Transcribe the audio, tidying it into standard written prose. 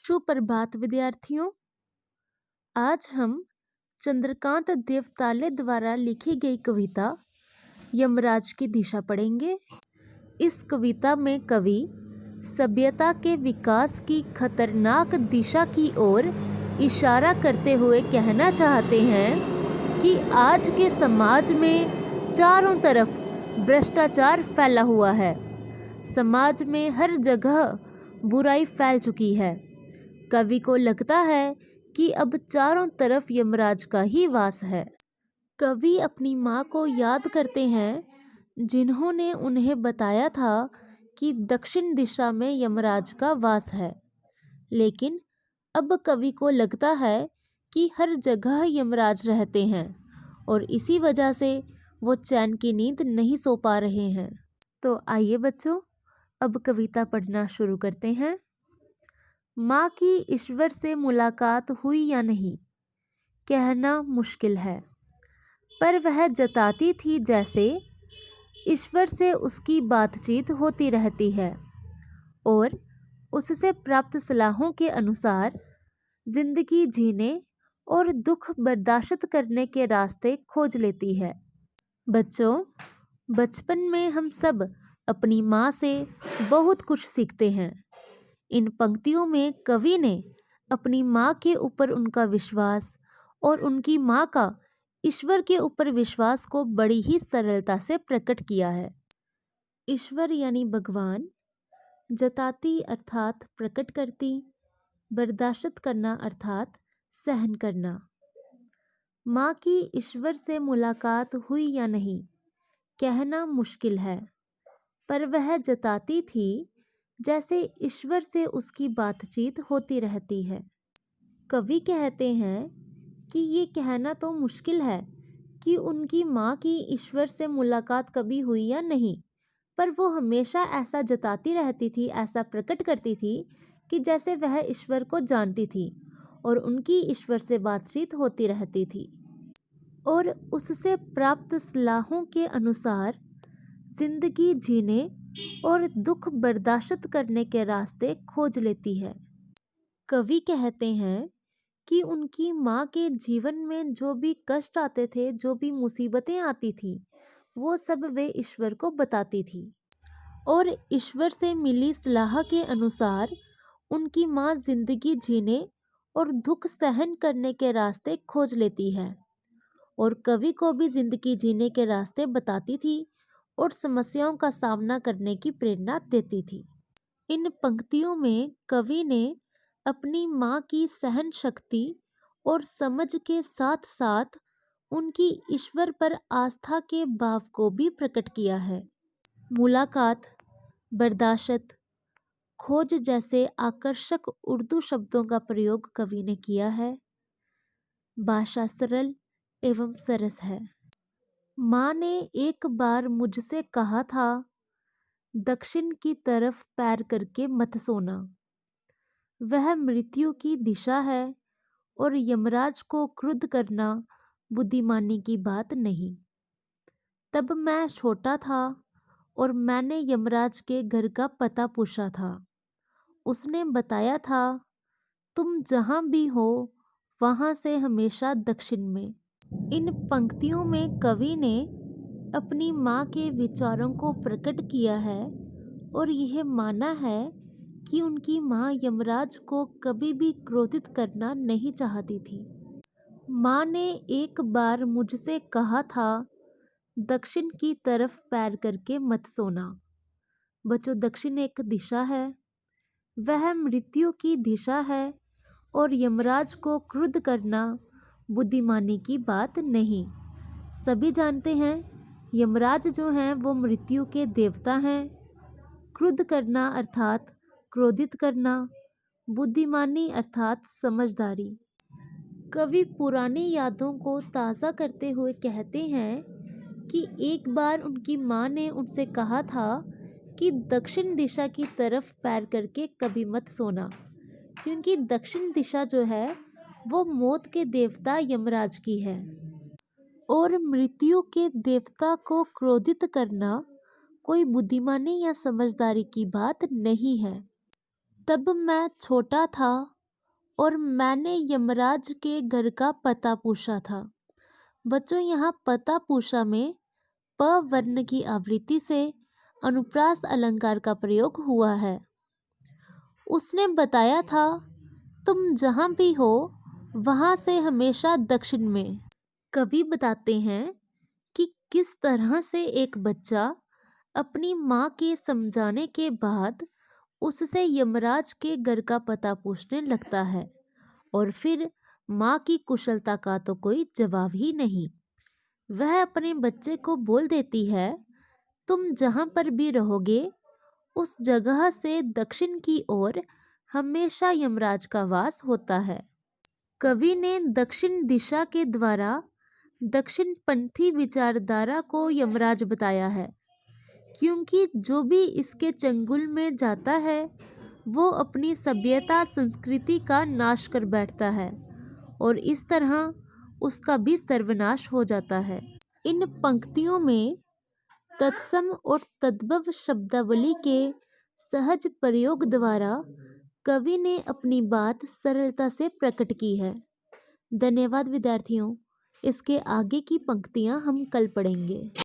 सुप्रभात विद्यार्थियों। आज हम चंद्रकांत देवताले द्वारा लिखी गई कविता यमराज की दिशा पढ़ेंगे। इस कविता में कवि सभ्यता के विकास की खतरनाक दिशा की ओर इशारा करते हुए कहना चाहते हैं कि आज के समाज में चारों तरफ भ्रष्टाचार फैला हुआ है। समाज में हर जगह बुराई फैल चुकी है। कवि को लगता है कि अब चारों तरफ यमराज का ही वास है। कवि अपनी माँ को याद करते हैं जिन्होंने उन्हें बताया था कि दक्षिण दिशा में यमराज का वास है। लेकिन अब कवि को लगता है कि हर जगह यमराज रहते हैं और इसी वजह से वो चैन की नींद नहीं सो पा रहे हैं। तो आइए बच्चों, अब कविता पढ़ना शुरू करते हैं। माँ की ईश्वर से मुलाकात हुई या नहीं, कहना मुश्किल है, पर वह जताती थी जैसे ईश्वर से उसकी बातचीत होती रहती है और उससे प्राप्त सलाहों के अनुसार जिंदगी जीने और दुख बर्दाश्त करने के रास्ते खोज लेती है। बच्चों, बचपन में हम सब अपनी माँ से बहुत कुछ सीखते हैं। इन पंक्तियों में कवि ने अपनी माँ के ऊपर उनका विश्वास और उनकी माँ का ईश्वर के ऊपर विश्वास को बड़ी ही सरलता से प्रकट किया है। ईश्वर यानी भगवान, जताती अर्थात प्रकट करती, बर्दाश्त करना अर्थात सहन करना। माँ की ईश्वर से मुलाकात हुई या नहीं, कहना मुश्किल है, पर वह जताती थी जैसे ईश्वर से उसकी बातचीत होती रहती है। कवि कहते हैं कि ये कहना तो मुश्किल है कि उनकी माँ की ईश्वर से मुलाकात कभी हुई या नहीं, पर वो हमेशा ऐसा जताती रहती थी, ऐसा प्रकट करती थी कि जैसे वह ईश्वर को जानती थी और उनकी ईश्वर से बातचीत होती रहती थी और उससे प्राप्त सलाहों के अनुसार जिंदगी जीने और दुख बर्दाश्त करने के रास्ते खोज लेती है। कवि कहते हैं कि उनकी माँ के जीवन में जो भी कष्ट आते थे, जो भी मुसीबतें आती थी, वो सब वे ईश्वर को बताती थी और ईश्वर से मिली सलाह के अनुसार उनकी माँ जिंदगी जीने और दुख सहन करने के रास्ते खोज लेती है और कवि को भी जिंदगी जीने के रास्ते बताती थी और समस्याओं का सामना करने की प्रेरणा देती थी। इन पंक्तियों में कवि ने अपनी माँ की सहन शक्ति और समझ के साथ साथ उनकी ईश्वर पर आस्था के भाव को भी प्रकट किया है। मुलाकात, बर्दाश्त, खोज जैसे आकर्षक उर्दू शब्दों का प्रयोग कवि ने किया है। भाषा सरल एवं सरस है। माँ ने एक बार मुझसे कहा था, दक्षिण की तरफ पैर करके मत सोना। वह मृत्यु की दिशा है और यमराज को क्रुद्ध करना बुद्धिमानी की बात नहीं। तब मैं छोटा था और मैंने यमराज के घर का पता पूछा था। उसने बताया था, तुम जहाँ भी हो वहाँ से हमेशा दक्षिण में। इन पंक्तियों में कवि ने अपनी माँ के विचारों को प्रकट किया है और यह माना है कि उनकी माँ यमराज को कभी भी क्रोधित करना नहीं चाहती थी। माँ ने एक बार मुझसे कहा था, दक्षिण की तरफ पैर करके मत सोना। बच्चों, दक्षिण एक दिशा है, वह मृत्यु की दिशा है और यमराज को क्रुद्ध करना बुद्धिमानी की बात नहीं। सभी जानते हैं यमराज जो हैं वो मृत्यु के देवता हैं। क्रुद्ध करना अर्थात क्रोधित करना, बुद्धिमानी अर्थात समझदारी। कवि पुरानी यादों को ताज़ा करते हुए कहते हैं कि एक बार उनकी माँ ने उनसे कहा था कि दक्षिण दिशा की तरफ पैर करके कभी मत सोना, क्योंकि दक्षिण दिशा जो है वो मौत के देवता यमराज की है और मृत्यु के देवता को क्रोधित करना कोई बुद्धिमानी या समझदारी की बात नहीं है। तब मैं छोटा था और मैंने यमराज के घर का पता पूछा था। बच्चों, यहाँ पता पूछा में प वर्ण की आवृत्ति से अनुप्रास अलंकार का प्रयोग हुआ है। उसने बताया था, तुम जहाँ भी हो वहाँ से हमेशा दक्षिण में। कवि बताते हैं कि किस तरह से एक बच्चा अपनी माँ के समझाने के बाद उससे यमराज के घर का पता पूछने लगता है और फिर माँ की कुशलता का तो कोई जवाब ही नहीं। वह अपने बच्चे को बोल देती है, तुम जहाँ पर भी रहोगे उस जगह से दक्षिण की ओर हमेशा यमराज का वास होता है। कवि ने दक्षिण दिशा के द्वारा दक्षिणपंथी विचारधारा को यमराज बताया है, क्योंकि जो भी इसके चंगुल में जाता है वो अपनी सभ्यता संस्कृति का नाश कर बैठता है और इस तरह उसका भी सर्वनाश हो जाता है। इन पंक्तियों में तत्सम और तद्भव शब्दावली के सहज प्रयोग द्वारा कवि ने अपनी बात सरलता से प्रकट की है। धन्यवाद विद्यार्थियों। इसके आगे की पंक्तियां हम कल पढ़ेंगे।